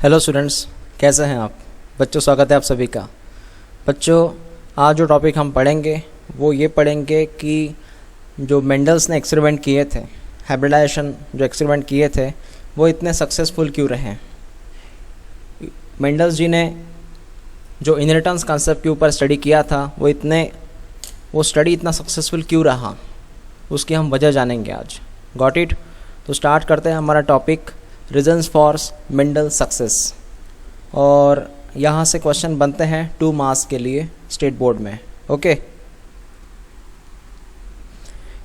Hello students, कैसे हैं आप बच्चों। स्वागत है आप सभी का। बच्चों, आज जो टॉपिक हम पढ़ेंगे वो ये पढ़ेंगे कि जो मेंडल्स ने एक्सपेरिमेंट किए थे, हाइब्रिडाइजेशन जो एक्सपेरिमेंट किए थे वो इतने सक्सेसफुल क्यों रहे। मेंडल्स जी ने जो इनहेरिटेंस कॉन्सेप्ट के ऊपर स्टडी किया था वो स्टडी इतना सक्सेसफुल क्यों रहा, उसकी हम वजह जानेंगे आज। Got it. तो स्टार्ट करते हैं हमारा topic, reasons for Mendel success. और यहाँ से क्वेश्चन बनते हैं 2 मार्क्स के लिए स्टेट बोर्ड में। ओके।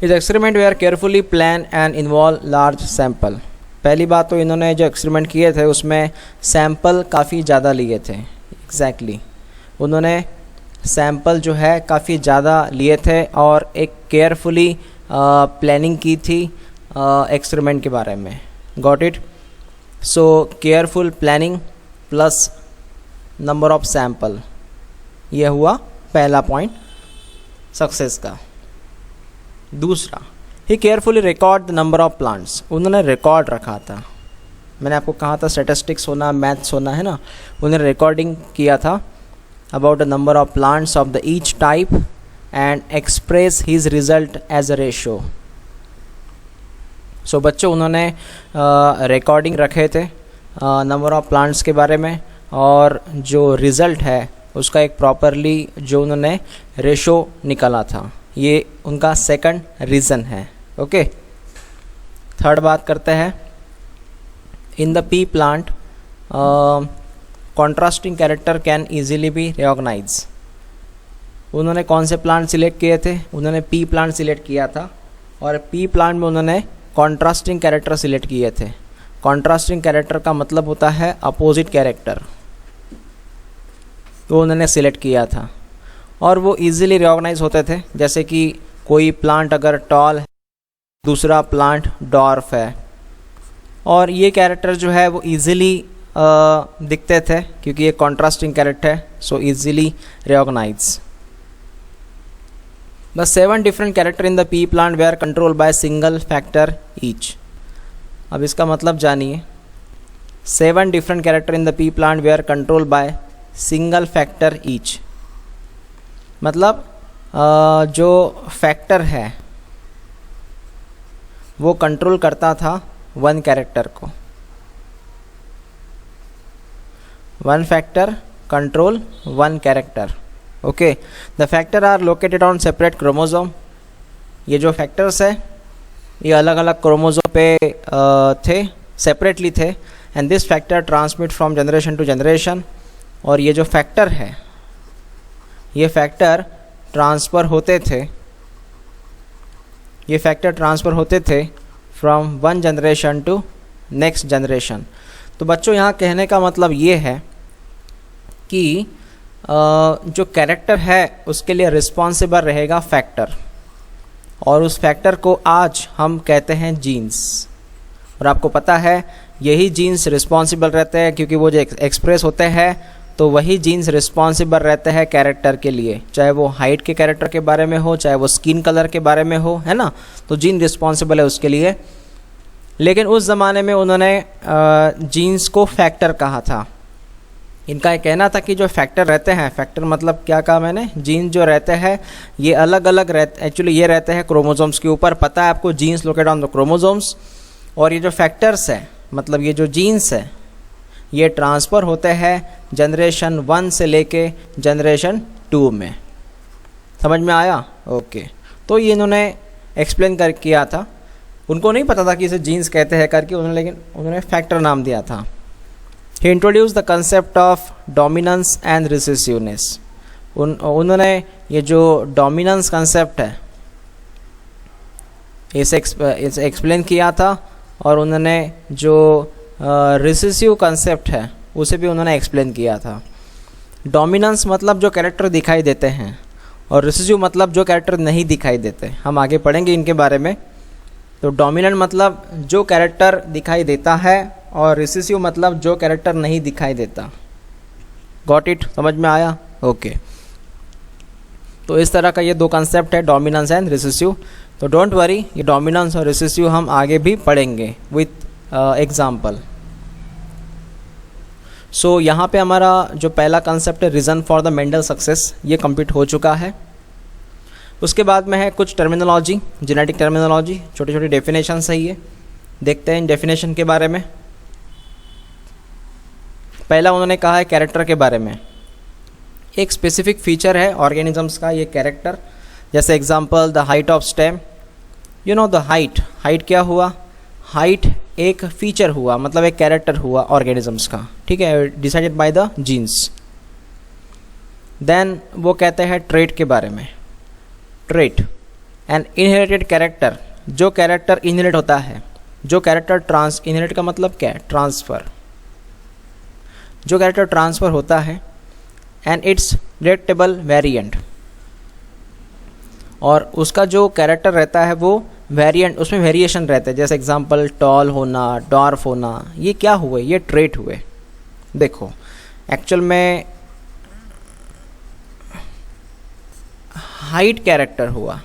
इस experiment were carefully plan and involve large sample. पहली बात तो इन्होंने जो एक्सपेरिमेंट किए थे उसमें सैंपल काफ़ी ज़्यादा लिए थे। एग्जैक्टली उन्होंने सैंपल जो है काफ़ी ज़्यादा लिए थे और एक केयरफुली प्लानिंग की थी एक्सपेरिमेंट के बारे में। Got it. So careful planning plus number of sample, ये हुआ पहला पॉइंट सक्सेस का। दूसरा, he carefully record the number of plants. उन्होंने रिकॉर्ड रखा था। मैंने आपको कहा था स्टैटिस्टिक्स होना, मैथ्स होना है ना। उन्होंने रिकॉर्डिंग किया था about the number of plants of the each type and express his result as a ratio. So बच्चों, उन्होंने रिकॉर्डिंग रखे थे नंबर ऑफ प्लांट्स के बारे में, और जो रिज़ल्ट है उसका एक प्रॉपरली जो उन्होंने रेशो निकाला था। ये उनका सेकंड रीज़न है। ओके। थर्ड बात करते हैं, in the pea plant contrasting character can easily be recognise. उन्होंने कौन से प्लांट सिलेक्ट किए थे? उन्होंने पी प्लांट सिलेक्ट किया था, और पी प्लांट में उन्होंने कॉन्ट्रास्टिंग कैरेक्टर सिलेक्ट किए थे। कॉन्ट्रास्टिंग कैरेक्टर का मतलब होता है अपोजिट कैरेक्टर, तो उन्होंने सिलेक्ट किया था और वो इजीली रिकॉग्नाइज होते थे। जैसे कि कोई प्लांट अगर टॉल है, दूसरा प्लांट डॉर्फ है, और ये कैरेक्टर जो है वो इजीली दिखते थे क्योंकि ये कॉन्ट्रास्टिंग कैरेक्टर है, so easily recognise. The 7 different character in the pea plant were controlled by single factor each. अब इसका मतलब जानिए। 7 different character in the pea plant were controlled by single factor each. मतलब जो फैक्टर है वो control करता था 1 कैरेक्टर को। 1 factor control 1 character. Okay. The factor are located on separate chromosome. ये जो फैक्टर्स है ये अलग अलग क्रोमोसोम पे थे, सेपरेटली थे। And this factor transmit from generation to generation. और ये जो फैक्टर है ये फैक्टर ट्रांसफ़र होते थे from 1 generation to next generation. तो बच्चों, यहाँ कहने का मतलब ये है कि जो कैरेक्टर है उसके लिए रिस्पॉन्सिबल रहेगा फैक्टर, और उस फैक्टर को आज हम कहते हैं जीन्स। और आपको पता है यही जीन्स रिस्पॉन्सिबल रहते हैं, क्योंकि वो जो एक्सप्रेस होते हैं तो वही जीन्स रिस्पॉन्सिबल रहते हैं कैरेक्टर के लिए, चाहे वो हाइट के कैरेक्टर के बारे में हो, चाहे वो स्किन कलर के बारे में हो, है ना। तो जीन रिस्पॉन्सिबल है उसके लिए। लेकिन उस ज़माने में उन्होंने जीन्स को फैक्टर कहा था। इनका ये कहना था कि जो फैक्टर रहते हैं, फैक्टर मतलब क्या कहा मैंने, जीन जो रहते हैं ये अलग अलग रहते, एक्चुअली ये रहते हैं क्रोमोसोम्स के ऊपर। पता है आपको, genes located on the chromosomes. और ये जो फैक्टर्स है, मतलब ये जो जीन्स है, ये ट्रांसफ़र होते हैं जनरेशन 1 से लेके जनरेशन 2 में। समझ में आया? ओके। तो ये इन्होंने एक्सप्लेन कर किया था। उनको नहीं पता था कि इसे जीन्स कहते हैं करके, लेकिन उन्होंने फैक्टर नाम दिया था। He introduced the concept of dominance and recessiveness. उन्होंने ये जो डोमिनेंस कंसेप्ट है इसे एक्सप्लेन किया था, और उन्होंने जो रिसेसिव कंसेप्ट है उसे भी उन्होंने एक्सप्लेन किया था। डोमिनेंस मतलब जो कैरेक्टर दिखाई देते हैं, और रिसेसिव मतलब जो कैरेक्टर नहीं दिखाई देते। हम आगे पढ़ेंगे इनके बारे में। तो डोमिनेंट मतलब जो कैरेक्टर दिखाई देता है, और रिसेसिव मतलब जो कैरेक्टर नहीं दिखाई देता। Got it? समझ में आया? ओके। तो इस तरह का ये 2 कंसेप्ट है, डोमिनेंस एंड रिसेसिव। तो डोंट वरी, ये डोमिनेंस और रिसेसिव हम आगे भी पढ़ेंगे विथ एग्जाम्पल। सो यहाँ पे हमारा जो पहला कंसेप्ट है reason for the Mendel success, ये कंप्लीट हो चुका है। उसके बाद में है कुछ टर्मिनोलॉजी, जेनेटिक टर्मिनोलॉजी, छोटी छोटी डेफिनेशन सही है। देखते हैं इन डेफिनेशन के बारे में। पहला उन्होंने कहा है कैरेक्टर के बारे में। एक स्पेसिफिक फीचर है ऑर्गेनिजम्स का ये कैरेक्टर। जैसे example the height of stem, you know the height, height क्या हुआ, हाइट एक फीचर हुआ, मतलब एक कैरेक्टर हुआ ऑर्गेनिजम्स का, ठीक है, decided by the genes. Then वो कहते हैं ट्रेट के बारे में। ट्रेट एन इनहेरिटेड कैरेक्टर, जो कैरेक्टर इनहेरिट होता है, जो कैरेक्टर इनहेरिट का मतलब क्या है, ट्रांसफ़र, जो कैरेक्टर ट्रांसफ़र होता है एंड इट्स डिटेक्टेबल वेरिएंट, और उसका जो कैरेक्टर रहता है वो वेरिएंट, उसमें वेरिएशन रहते हैं। जैसे एग्जांपल टॉल होना, डॉर्फ होना, ये क्या हुए, ये ट्रेट हुए। देखो एक्चुअल में हाइट कैरेक्टर हुआ,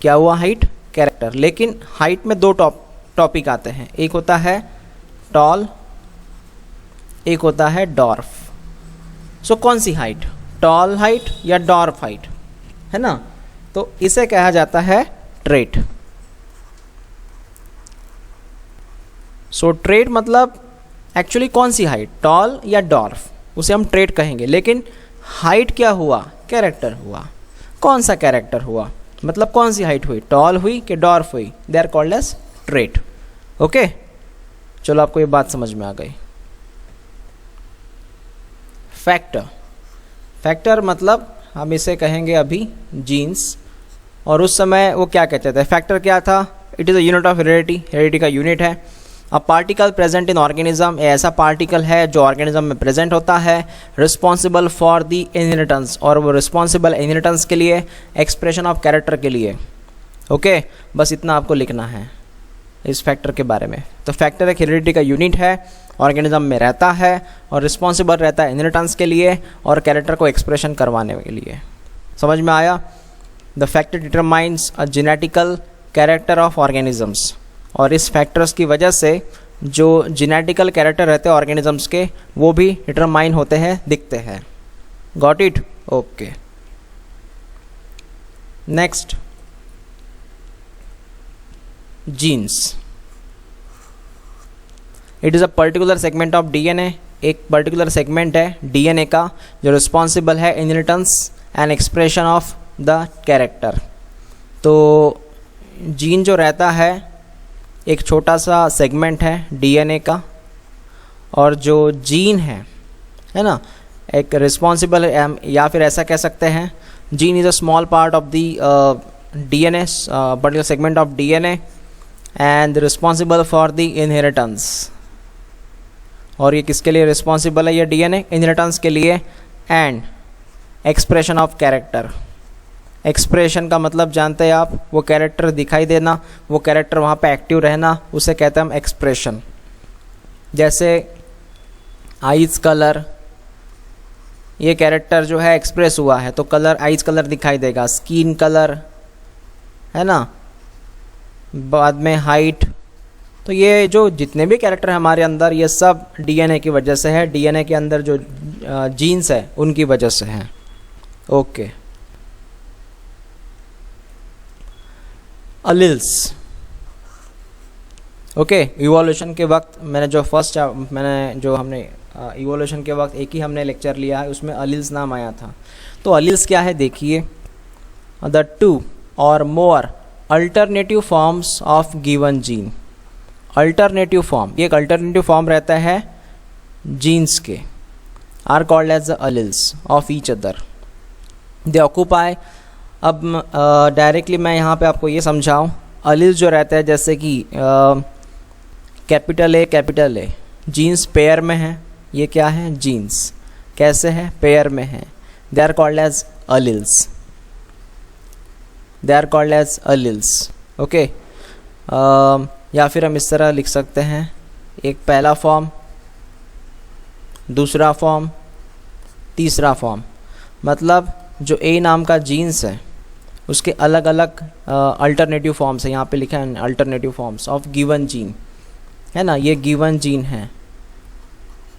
क्या हुआ, हाइट कैरेक्टर। लेकिन हाइट में दो टॉपिक आते हैं, एक होता है टॉल, एक होता है डॉर्फ। सो कौन सी हाइट, टॉल हाइट या डॉर्फ हाइट, है ना। तो इसे कहा जाता है ट्रेट। सो ट्रेट मतलब एक्चुअली कौन सी हाइट, टॉल या डॉर्फ, उसे हम ट्रेट कहेंगे। लेकिन हाइट क्या हुआ, कैरेक्टर हुआ। कौन सा कैरेक्टर हुआ, मतलब कौन सी हाइट हुई, टॉल हुई कि डॉर्फ हुई, they are called as trait. Okay, चलो आपको ये बात समझ में आ गई। फैक्टर, फैक्टर मतलब हम इसे कहेंगे अभी जीन्स, और उस समय वो क्या कहते थे, फैक्टर क्या था, it is a unit of heredity, heredity का यूनिट है। A particle present in organism, ऐसा पार्टिकल है जो ऑर्गेनिज्म में प्रेजेंट होता है, रिस्पॉन्सिबल फॉर द इनहेरिटेंस, और वो रिस्पॉन्सिबल इनहेरिटेंस के लिए, एक्सप्रेशन ऑफ कैरेक्टर के लिए। ओके, बस इतना आपको लिखना है इस फैक्टर के बारे में। तो फैक्टर एक हेरेडिटी का यूनिट है, ऑर्गेनिज्म में रहता है और रिस्पॉन्सिबल रहता है इनहेरिटेंस के लिए और कैरेक्टर को एक्सप्रेशन करवाने के लिए। समझ में आया। The factor determines a genetical character of organisms, और इस फैक्टर्स की वजह से जो जेनेटिकल कैरेक्टर रहते हैं ऑर्गेनिजम्स के वो भी डिटरमाइन होते हैं, दिखते हैं। Got it, okay. Next, genes. It is a particular segment of DNA, एक पर्टिकुलर सेगमेंट है डीएनए का जो रिस्पॉन्सिबल है inheritance and expression of the character. तो जीन जो रहता है एक छोटा सा सेगमेंट है डीएनए का, और जो जीन है ना, एक रिस्पॉन्सिबल, या फिर ऐसा कह सकते हैं gene is a small part of the DNA, particular segment of DNA and responsible for the inheritance. और ये किसके लिए रिस्पॉन्सिबल है, ये डीएनए इनहेरिटेंस के लिए, and expression of character. Expression का मतलब जानते हैं आप, वो कैरेक्टर दिखाई देना, वो कैरेक्टर वहाँ पे एक्टिव रहना, उसे कहते हैं हम एक्सप्रेशन। जैसे आइज कलर, ये कैरेक्टर जो है एक्सप्रेस हुआ है तो कलर, आइज कलर दिखाई देगा, स्किन कलर, है ना। बाद में हाइट, तो ये जो जितने भी कैरेक्टर हैं हमारे अंदर, ये सब डीएनए की वजह से है, डीएनए के अंदर जो जीन्स है उनकी वजह से हैं। Okay, alleles. ओके, इवोल्यूशन के वक्त मैंने जो हमने इवोल्यूशन के वक्त एक ही हमने लेक्चर लिया है, उसमें अलील्स नाम आया था। तो अलील्स क्या है देखिए, the two or more alternative forms of given gene. Alternative form, ये एक अल्टरनेटिव फॉर्म रहता है जीन्स के, are called as the alleles of each other, they occupy. अब डायरेक्टली मैं यहाँ पे आपको ये समझाऊँ, अलील्स जो रहता है जैसे कि कैपिटल ए, जीन्स पेयर में है, ये क्या है, जीन्स कैसे है, पेयर में है, they are called as alleles, they are called as alleles. Okay, या फिर हम इस तरह लिख सकते हैं, एक पहला फॉर्म, दूसरा फॉर्म, तीसरा फॉर्म। मतलब जो ए नाम का जीन्स है उसके अलग अलग अल्टरनेटिव फॉर्म्स है, यहाँ पे लिखा है alternative forms of given gene, है ना, ये गिवन जीन है,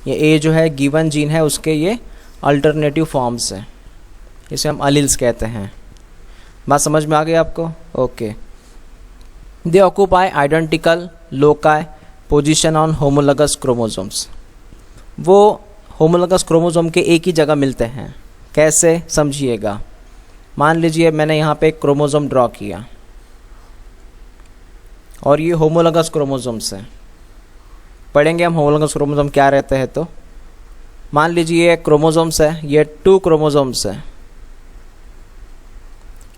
ये ए जो है गिवन जीन है, उसके ये अल्टरनेटिव फॉर्म्स है, इसे हम अलील्स कहते हैं। बात समझ में आ गई आपको? Okay. They occupy identical loci position on homologous chromosomes. वो होमोलगस क्रोमोसोम के एक ही जगह मिलते हैं। कैसे, समझिएगा। मान लीजिए मैंने यहाँ पे एक क्रोमोसोम ड्रॉ किया और ये होमोलगस क्रोमोसोम्स है। पढ़ेंगे हम होमोलगस क्रोमोसोम क्या रहते हैं। तो मान लीजिए क्रोमोसोम्स है, ये 2 क्रोमोसोम्स है।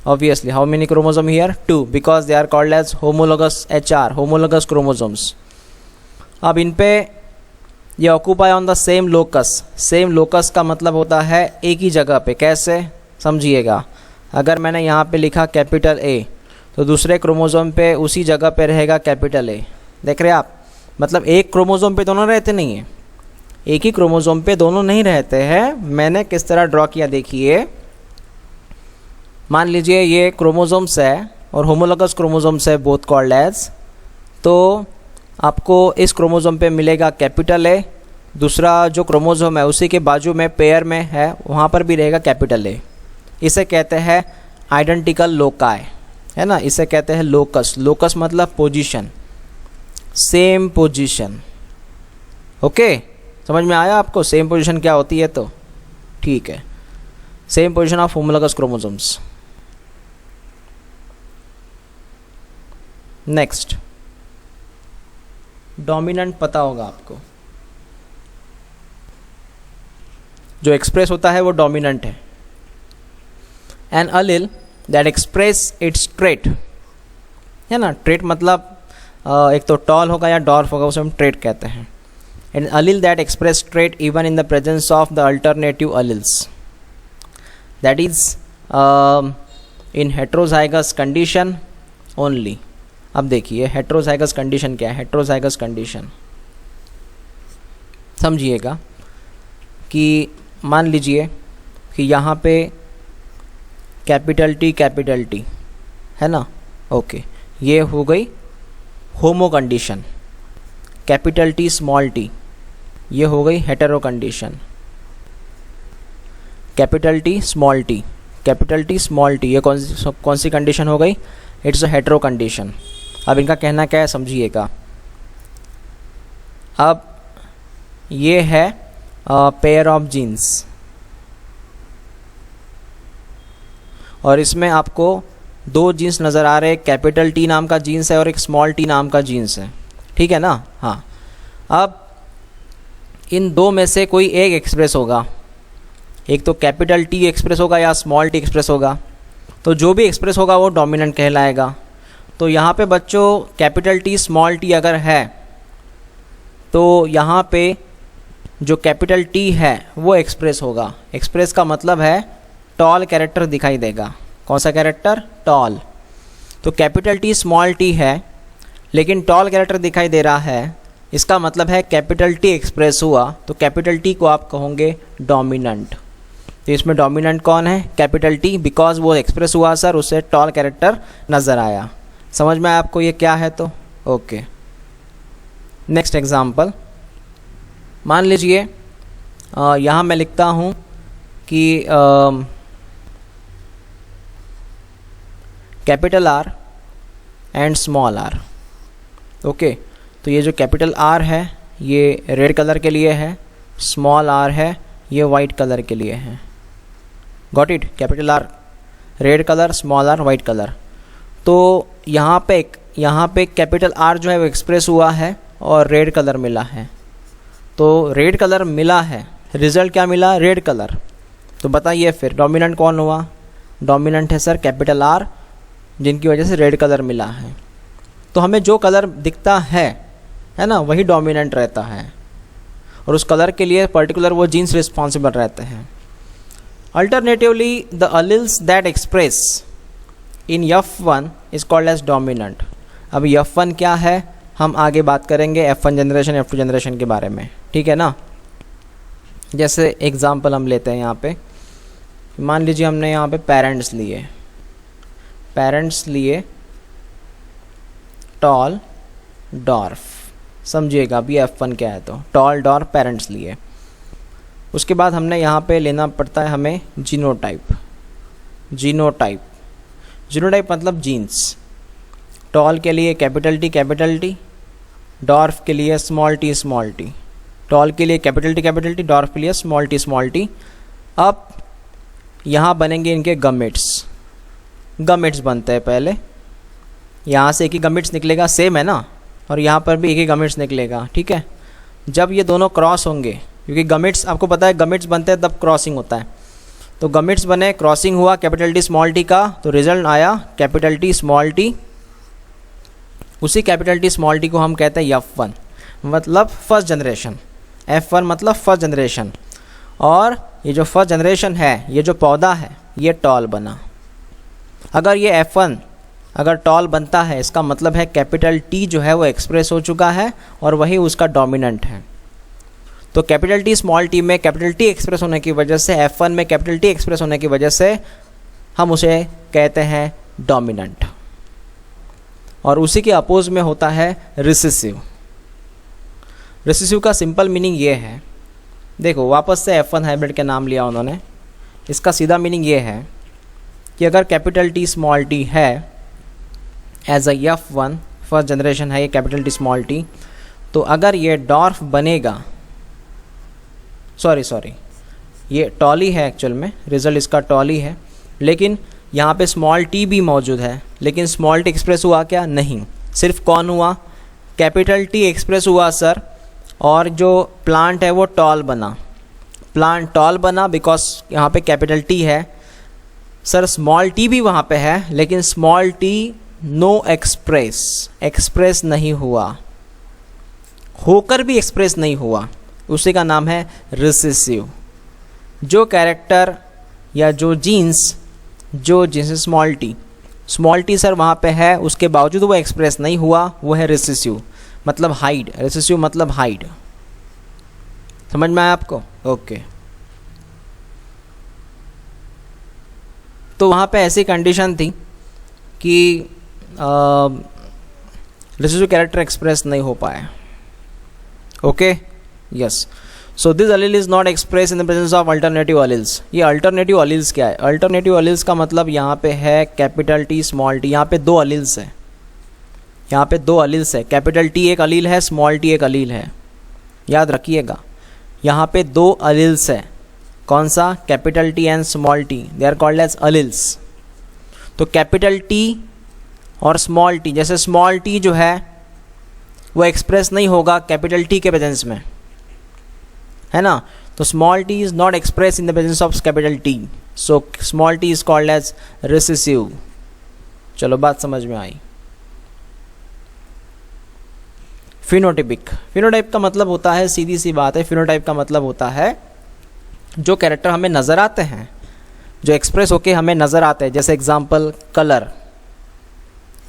Obviously, how many chromosome here? 2, because they are called as homologous HR, homologous chromosomes. अब इन पे ये occupy on the same locus. Same locus का मतलब होता है एक ही जगह पे। कैसे, समझिएगा। अगर मैंने यहाँ पे लिखा कैपिटल ए, तो दूसरे क्रोमोसोम पे उसी जगह पे रहेगा कैपिटल ए। देख रहे हैं आप? मतलब एक क्रोमोसोम पे दोनों रहते नहीं हैं, एक ही क्रोमोसोम पे दोनों नहीं रहते हैं। मैंने किस तरह ड्रॉ किया देखिए। मान लीजिए ये क्रोमोसोम्स है और होमोलगस क्रोमोसोम्स है, बोथ कॉल्ड एज। तो आपको इस क्रोमोसोम पे मिलेगा कैपिटल ए, दूसरा जो क्रोमोसोम है उसी के बाजू में पेयर में है, वहाँ पर भी रहेगा कैपिटल ए। इसे कहते हैं आइडेंटिकल लोकाई, है ना, इसे कहते हैं लोकस। लोकस मतलब पोजीशन, सेम पोजीशन। ओके, समझ में आया आपको सेम पोजीशन क्या होती है? तो ठीक है, same position of homologous chromosomes. Next, dominant पता होगा आपको, जो एक्सप्रेस होता है वो डोमिनेंट है। An allele that express its trait, है ना, ट्रेट मतलब एक तो टॉल होगा या डॉर्फ होगा, उसे हम ट्रेट कहते हैं। An allele that express trait even in the presence of the alternative alleles, that is in heterozygous condition only. अब देखिए हेट्रोजाइगस कंडीशन क्या है। हेट्रोजाइगस कंडीशन समझिएगा कि मान लीजिए कि यहाँ पे कैपिटल टी है ना, ओके, ये हो गई homo condition. Capital T small T, ये हो गई hetero condition. Capital T small T, capital T small T, ये कौन सी कंडीशन हो गई? It's a hetero condition. अब इनका कहना क्या है समझिएगा। अब ये है पेयर ऑफ जीन्स और इसमें आपको 2 जीन्स नज़र आ रहे हैं, कैपिटल टी नाम का जीन्स है और एक स्मॉल टी नाम का जीन्स है, ठीक है ना। हाँ, अब इन 2 में से कोई एक एक्सप्रेस होगा, एक तो कैपिटल टी एक्सप्रेस होगा या स्मॉल टी एक्सप्रेस होगा। तो जो भी एक्सप्रेस होगा वो डोमिनेंट कहलाएगा। तो यहाँ पे बच्चों कैपिटल टी स्मॉल टी अगर है तो यहाँ पे जो कैपिटल टी है वो एक्सप्रेस होगा। एक्सप्रेस का मतलब है टॉल कैरेक्टर दिखाई देगा। कौन सा कैरेक्टर? टॉल। तो कैपिटल टी स्मॉल टी है लेकिन टॉल कैरेक्टर दिखाई दे रहा है, इसका मतलब है कैपिटल टी एक्सप्रेस हुआ, तो कैपिटल टी को आप कहोगे डोमिनेंट। तो इसमें डोमिनेंट कौन है? कैपिटल टी, बिकॉज वो एक्सप्रेस हुआ सर, उससे टॉल कैरेक्टर नज़र आया। समझ में आया आपको ये क्या है? तो ओके, नेक्स्ट एग्जाम्पल। मान लीजिए यहाँ मैं लिखता हूँ कि capital R and small R. Okay, तो ये जो कैपिटल आर है ये रेड कलर के लिए है, स्मॉल आर है ये वाइट कलर के लिए है। Got it? Capital R red colour, small R white colour. तो यहाँ पे कैपिटल आर जो है वो एक्सप्रेस हुआ है और रेड कलर मिला है। तो रेड कलर मिला है, रिजल्ट क्या मिला? Red colour. तो बताइए फिर डोमिनेंट कौन हुआ? डोमिनेंट है सर कैपिटल आर, जिनकी वजह से रेड कलर मिला है। तो हमें जो कलर दिखता है ना, वही डोमिनेंट रहता है और उस कलर के लिए पर्टिकुलर वो जीन्स रिस्पॉन्सिबल रहते हैं। Alternatively the alleles that express in F1 is called as dominant. अब F1 क्या है हम आगे बात करेंगे, F1 जनरेशन F2 जनरेशन के बारे में, ठीक है ना। जैसे एग्जांपल हम लेते हैं यहाँ पे, मान लीजिए हमने यहाँ पे पेरेंट्स लिए टॉल, डॉर्फ, समझिएगा अभी F1 क्या है। तो टॉल डॉर पेरेंट्स लिए। उसके बाद हमने यहाँ पे लेना पड़ता है हमें जीनोटाइप। जीनोटाइप मतलब जीन्स। टॉल के लिए कैपिटल टी, डॉर्फ के लिए स्मॉल टी। टॉल के लिए कैपिटल टी, डॉर्फ के लिए स्मॉल टी। अब यहाँ बनेंगे इनके गमिट्स बनते हैं पहले। यहाँ से एक ही गमिट्स निकलेगा, सेम है ना, और यहाँ पर भी एक ही गमिट्स निकलेगा, ठीक है। जब ये दोनों क्रॉस होंगे, क्योंकि गमिट्स आपको पता है गमिट्स बनते हैं तब क्रॉसिंग होता है, तो गमिट्स बने, क्रॉसिंग हुआ कैपिटल टी स्मॉल टी का, तो रिजल्ट आया कैपिटल टी स्मॉल टी। उसी कैपिटल टी स्मॉल टी को हम कहते हैं F1 मतलब फर्स्ट जनरेशन। F1 मतलब फर्स्ट जनरेशन। और ये जो फर्स्ट जनरेशन है, ये जो पौधा है, ये टॉल बना। अगर ये F1 अगर टॉल बनता है, इसका मतलब है कैपिटल टी जो है वो एक्सप्रेस हो चुका है और वही उसका डोमिनेंट है। तो कैपिटल टी स्मॉल टी में कैपिटल टी एक्सप्रेस होने की वजह से, F1 में कैपिटल टी एक्सप्रेस होने की वजह से हम उसे कहते हैं डोमिनेंट। और उसी के अपोज में होता है रिसेसिव। रिसेसिव का सिंपल मीनिंग ये है, देखो वापस से F1 हाइब्रिड का नाम लिया उन्होंने। इसका सीधा मीनिंग ये है कि अगर कैपिटल टी स्मॉल टी है as a F1 first generation है ये कैपिटल टी स्मॉल टी, तो अगर ये डॉर्फ बनेगा, सॉरी ये टॉली है एक्चुअल में, रिजल्ट इसका टॉली है, लेकिन यहाँ पे स्मॉल टी भी मौजूद है, लेकिन स्मॉल टी एक्सप्रेस हुआ क्या? नहीं, सिर्फ कौन हुआ? कैपिटल टी एक्सप्रेस हुआ सर, और जो प्लांट है वो टॉल बना। प्लांट टॉल बना बिकॉज यहाँ पे कैपिटल टी है। सर स्मॉल टी भी वहाँ पे है, लेकिन स्मॉल टी नो एक्सप्रेस नहीं हुआ, होकर भी एक्सप्रेस नहीं हुआ, उसी का नाम है रिसेसिव। जो कैरेक्टर या जो जीन्स स्मॉल टी सर वहाँ पे है, उसके बावजूद वो एक्सप्रेस नहीं हुआ, वो है रिसेसिव मतलब हाइड। रिसेसिव मतलब हाइड। समझ में आया आपको? ओके। तो वहाँ पे ऐसी कंडीशन थी कि रिसेसिव कैरेक्टर एक्सप्रेस नहीं हो पाए। Okay, yes. So this allele is not express in the presence of alternative alleles. ये अल्टरनेटिव अलील्स क्या है? अल्टरनेटिव अलील्स का मतलब यहाँ पे है कैपिटल टी स्मॉल टी। यहाँ पे दो अलील्स है, यहाँ पे दो अलील्स है। कैपिटल टी एक अलील है, स्मॉल टी एक अलील है, याद रखिएगा। यहाँ पे दो अलील्स है, कौन सा? Capital T and small T, they are called as alleles. तो कैपिटल टी और स्मॉल टी, जैसे स्मॉल टी जो है वो एक्सप्रेस नहीं होगा कैपिटल टी के प्रेजेंस में, है ना। तो small T is not express in the presence of capital T, so small T is called as recessive. चलो बात समझ में आई। फिनोटाइपिक, फिनोटाइप का मतलब होता है, सीधी सी बात है, फिनोटाइप का मतलब होता है जो कैरेक्टर हमें नज़र आते हैं, जो एक्सप्रेस होके हमें नज़र आते हैं। जैसे एग्जांपल कलर,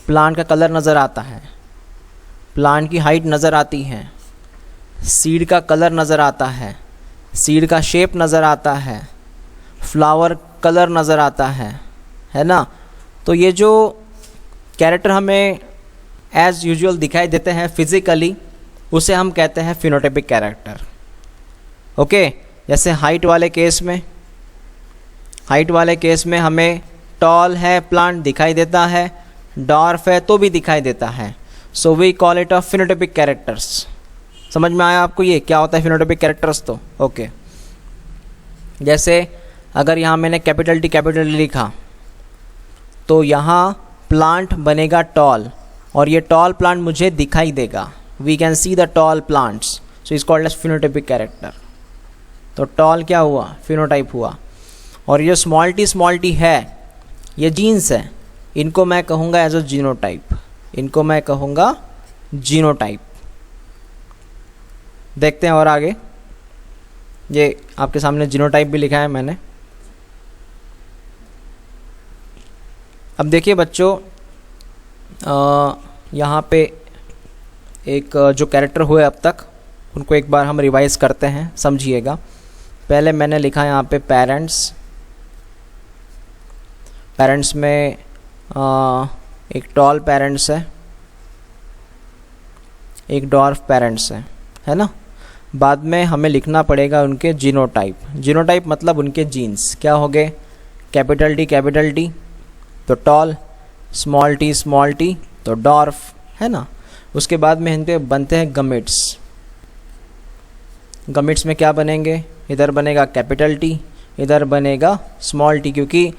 प्लांट का कलर नज़र आता है, प्लांट की हाइट नज़र आती है, सीड का कलर नज़र आता है, सीड का शेप नज़र आता है, फ्लावर कलर नज़र आता है ना। तो ये जो कैरेक्टर हमें एज यूजुअल दिखाई देते हैं फिजिकली, उसे हम कहते हैं फिनोटाइपिक कैरेक्टर। ओके, जैसे हाइट वाले केस में हमें टॉल है प्लांट दिखाई देता है, डॉर्फ है तो भी दिखाई देता है, so we call it a phenotypic characters. समझ में आया आपको ये क्या होता है फिनोटाइपिक कैरेक्टर्स? तो ओके, जैसे अगर यहाँ मैंने कैपिटल टी लिखा, तो यहाँ प्लांट बनेगा टॉल, और ये टॉल प्लांट मुझे दिखाई देगा, we can see the tall plants, so is called as phenotypic character. तो टॉल क्या हुआ? फिनोटाइप हुआ। और ये स्मॉल टी है, ये जीन्स है, इनको मैं कहूँगा एज अ जीनोटाइप, इनको मैं कहूँगा जीनोटाइप। देखते हैं और आगे, ये आपके सामने जीनोटाइप भी लिखा है मैंने। अब देखिए बच्चों, यहाँ पे एक जो कैरेक्टर हुए अब तक, उनको एक बार हम रिवाइज करते हैं, समझिएगा। पहले मैंने लिखा यहाँ पे पेरेंट्स में एक टॉल पेरेंट्स है, एक डॉर्फ पेरेंट्स है ना। बाद में हमें लिखना पड़ेगा उनके जीनोटाइप। जीनोटाइप मतलब उनके जीन्स क्या हो गए, कैपिटल टी तो टॉल, स्मॉल टी तो डॉर्फ, है ना। उसके बाद में इनके बनते हैं गमिट्स। गमिट्स में क्या बनेंगे, इधर बनेगा कैपिटल टी, इधर बनेगा स्मॉल टी, क्योंकि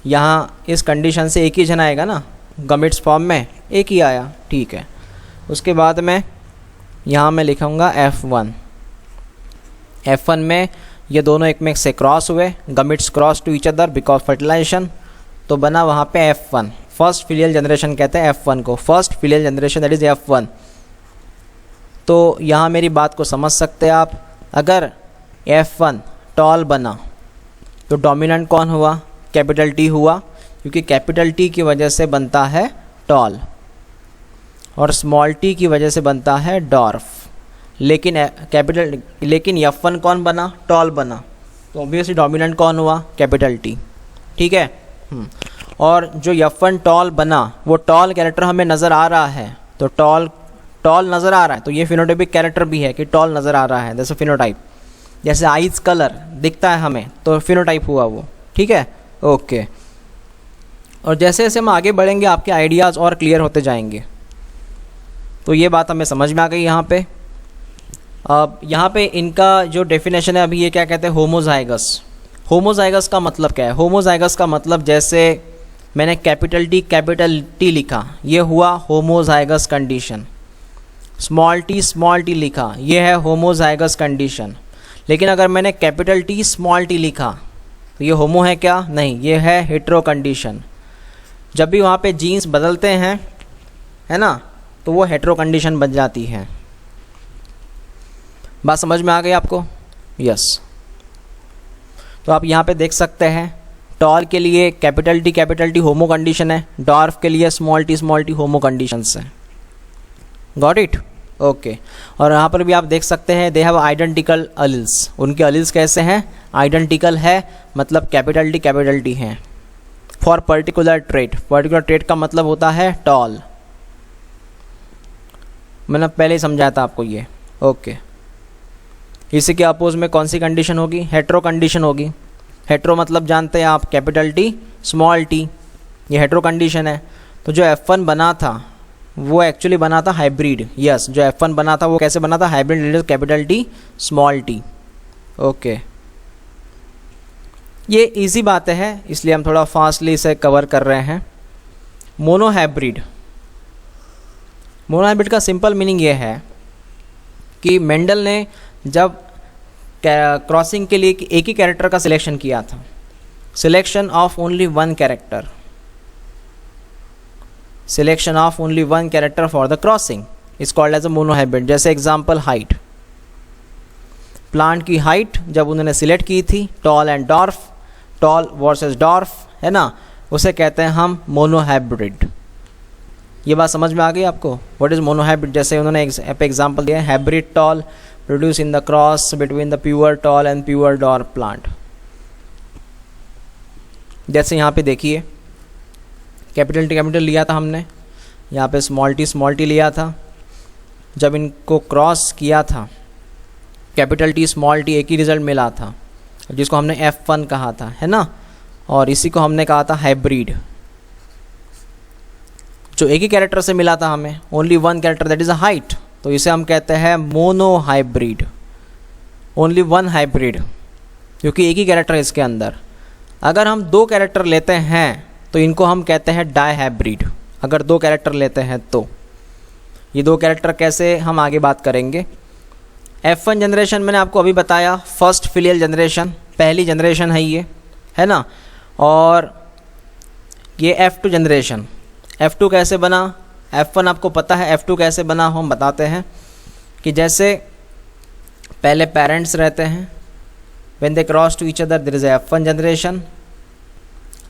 यहाँ इस कंडीशन से एक ही जन आएगा ना, गमिट्स फॉर्म में एक ही आया, ठीक है। उसके बाद में यहाँ मैं लिखूँगा F1 में ये दोनों एक में से क्रॉस हुए, gametes cross to each other because fertilization, तो बना वहाँ पे F1, फर्स्ट फिलियल जनरेशन कहते हैं F1 को, first filial generation that is F1। तो यहाँ मेरी बात को समझ सकते हैं आप। अगर F1 टॉल बना तो डोमिनेंट कौन हुआ, कैपिटल टी हुआ, क्योंकि कैपिटल टी की वजह से बनता है टॉल और स्मॉल टी की वजह से बनता है डॉर्फ। लेकिन F1 कौन बना, टॉल बना, तो ऑब्वियसली डोमिनेंट कौन हुआ, कैपिटल टी, ठीक है। और जो F1 टॉल बना वो टॉल कैरेक्टर हमें नज़र आ रहा है, तो टॉल नज़र आ रहा है, तो ये फिनोटाइपिक कैरेक्टर भी है कि टॉल नज़र आ रहा है, जैसे फिनोटाइप, जैसे आइज कलर दिखता है हमें तो फिनोटाइप हुआ वो, ठीक है, ओके। और जैसे जैसे हम आगे बढ़ेंगे आपके आइडियाज़ और क्लियर होते जाएंगे। तो ये बात हमें समझ में आ गई यहाँ पे। अब यहाँ पे इनका जो डेफिनेशन है अभी ये क्या कहते हैं, होमोजाइगस। होमोजाइगस का मतलब क्या है, होमोजाइगस का मतलब जैसे मैंने कैपिटल टी लिखा, ये हुआ होमोजाइगस कंडीशन। स्मॉल टी लिखा, ये है होमोजाइगस कंडीशन। लेकिन अगर मैंने कैपिटल टी स्मॉल टी लिखा तो ये होमो है क्या, नहीं, ये है हेटेरो कंडीशन। जब भी वहाँ पे जीन्स बदलते हैं, है ना, तो वो हेटेरो कंडीशन बन जाती है। बात समझ में आ गई आपको, यस। तो आप यहाँ पे देख सकते हैं टॉल के लिए कैपिटल टी होमो कंडीशन है, डॉर्फ के लिए स्मॉल टी होमो कंडीशन है। Got it, okay. और यहाँ पर भी आप देख सकते हैं दे हैव आइडेंटिकल अलिल्स, उनके अलिल्स कैसे हैं, आइडेंटिकल है, मतलब कैपिटल टी हैं। फॉर पर्टिकुलर ट्रेट का मतलब होता है टॉल, मैंने पहले ही समझाया था आपको ये, ओके। इसी के अपोज में कौन सी कंडीशन होगी, हेटेरो कंडीशन होगी। हेटेरो मतलब जानते हैं आप, कैपिटल टी स्मॉल टी, ये हेटेरो कंडीशन है। तो जो F1 बना था वो एक्चुअली बना था हाइब्रिड, यस, जो F1 बना था वो कैसे बना था, hybrid, capital T small T, okay. ये इजी बातें हैं इसलिए हम थोड़ा फास्टली इसे कवर कर रहे हैं। मोनोहाइब्रिड का सिंपल मीनिंग ये है कि मेंडल ने जब क्रॉसिंग के लिए एक ही कैरेक्टर का सिलेक्शन किया था, selection of only one character, selection of only one character for the crossing is called as a monohybrid. जैसे एग्जांपल हाइट, प्लांट की हाइट जब उन्होंने सिलेक्ट की थी, tall and dwarf, tall versus dwarf, है ना, उसे कहते हैं हम मोनोहाइब्रिड। ये बात समझ में आ गई आपको, व्हाट इज मोनोहाइब्रिड। जैसे उन्होंने एग्जांपल दिया, hybrid tall produce in the cross between the pure tall and pure dwarf plant. जैसे यहाँ पे देखिए कैपिटल लिया था हमने, यहाँ पे स्मॉल टी लिया था। जब इनको क्रॉस किया था कैपिटल टी स्मॉल टी, एक ही रिजल्ट मिला था जिसको हमने F1 कहा था, है ना, और इसी को हमने कहा था हाइब्रिड। जो एक ही कैरेक्टर से मिला था हमें, only one character that is a height, तो इसे हम कहते हैं मोनोहाइब्रिड, ओनली वन हाइब्रिड, क्योंकि एक ही कैरेक्टर है इसके अंदर। अगर हम दो कैरेक्टर लेते हैं तो इनको हम कहते हैं डाइहाइब्रिड। अगर दो कैरेक्टर लेते हैं तो ये दो कैरेक्टर कैसे, हम आगे बात करेंगे। F1 जनरेशन मैंने आपको अभी बताया, फर्स्ट फिलियल जनरेशन, पहली जनरेशन है ये, है ना। और ये F2 जनरेशन, F2 कैसे बना, F1 आपको पता है, F2 कैसे बना हम बताते हैं। कि जैसे पहले पेरेंट्स रहते हैं, when they cross to each other there is F1 generation.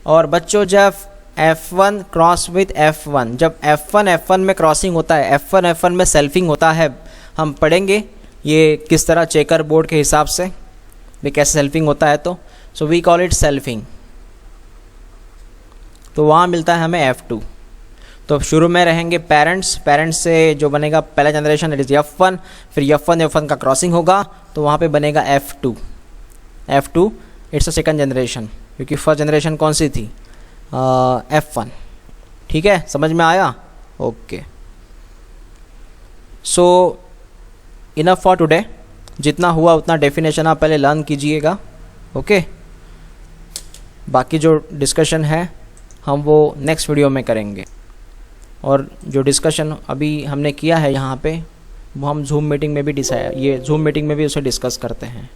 और बच्चों जब F1 क्रॉस विथ F1, जब F1 में क्रॉसिंग होता है, F1 में सेल्फिंग होता है, हम पढ़ेंगे ये किस तरह चेकर बोर्ड के हिसाब से भी कैसे सेल्फिंग होता है। तो so we call it selfing. तो वहाँ मिलता है हमें F2। तो शुरू में रहेंगे पेरेंट्स, पेरेंट्स से जो बनेगा पहला जनरेशन इट इज़ F1, फिर F1 का क्रॉसिंग होगा तो वहाँ पे बनेगा F2 it's a second generation, क्योंकि फर्स्ट जनरेशन कौन सी थी, F1। ठीक है, समझ में आया? Okay, so enough for today. जितना हुआ उतना डेफिनेशन आप पहले लर्न कीजिएगा। ओके, बाकी जो डिस्कशन है हम वो नेक्स्ट वीडियो में करेंगे, और जो डिस्कशन अभी हमने किया है यहाँ पे वो हम जूम मीटिंग में भी उसे डिस्कस करते हैं।